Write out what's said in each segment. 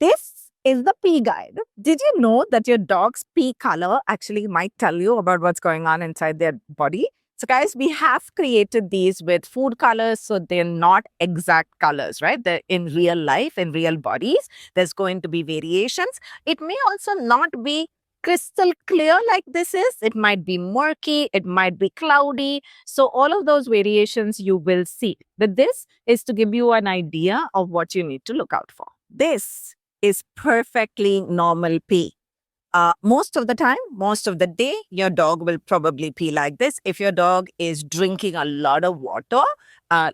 This is the pee guide. Did you know that your dog's pee color actually might tell you about what's going on inside their body? So, guys, we have created these with food colors, so they're not exact colors, right? They're in real life, in real bodies. There's going to be variations. It may also not be crystal clear like this is. It might be murky, it might be cloudy. So, all of those variations you will see. But this is to give you an idea of what you need to look out for. This is perfectly normal pee. Most of the time, most of the day, your dog will probably pee like this. If your dog is drinking a lot of water,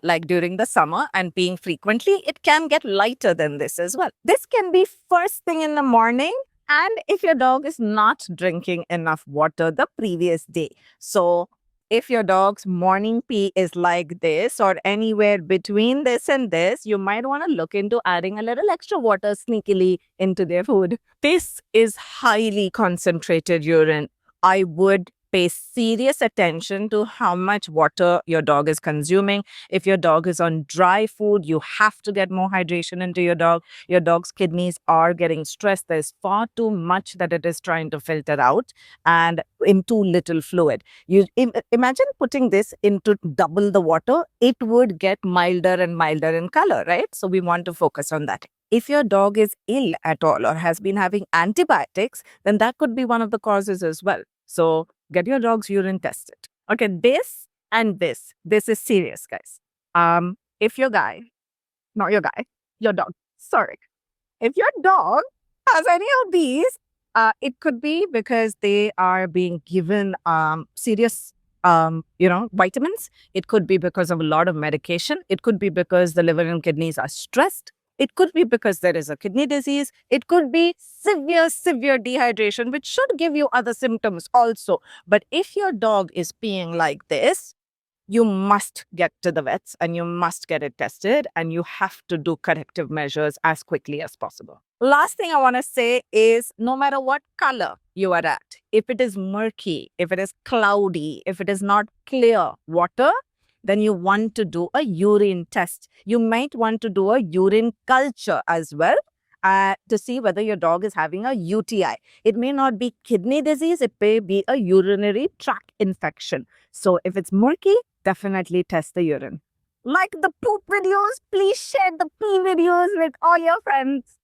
like during the summer and peeing frequently, it can get lighter than this as well. This can be first thing in the morning. And if your dog is not drinking enough water the previous day. So if your dog's morning pee is like this or anywhere between this and this, you might want to look into adding a little extra water sneakily into their food. This is highly concentrated urine. I would pay serious attention to how much water your dog is consuming. If your dog is on dry food, you have to get more hydration into your dog. Your dog's kidneys are getting stressed. There's far too much that it is trying to filter out and in too little fluid. You imagine putting this into double the water, it would get milder and milder in color, right? So we want to focus on that. If your dog is ill at all or has been having antibiotics, then that could be one of the causes as well. So get your dog's urine tested. Okay, this and this is serious, guys. If your guy, not your guy, your dog, sorry. If your dog has any of these, it could be because they are being given serious vitamins. It could be because of a lot of medication. It could be because the liver and kidneys are stressed. It could be because there is a kidney disease. It could be severe dehydration, which should give you other symptoms also. But if your dog is peeing like this, you must get to the vets and you must get it tested and you have to do corrective measures as quickly as possible. Last thing I want to say is no matter what color you are at, if it is murky, if it is cloudy, if it is not clear water, then you want to do a urine test. You might want to do a urine culture as well to see whether your dog is having a UTI. It may not be kidney disease, it may be a urinary tract infection. So if it's murky, definitely test the urine. Like the poop videos, please share the pee videos with all your friends.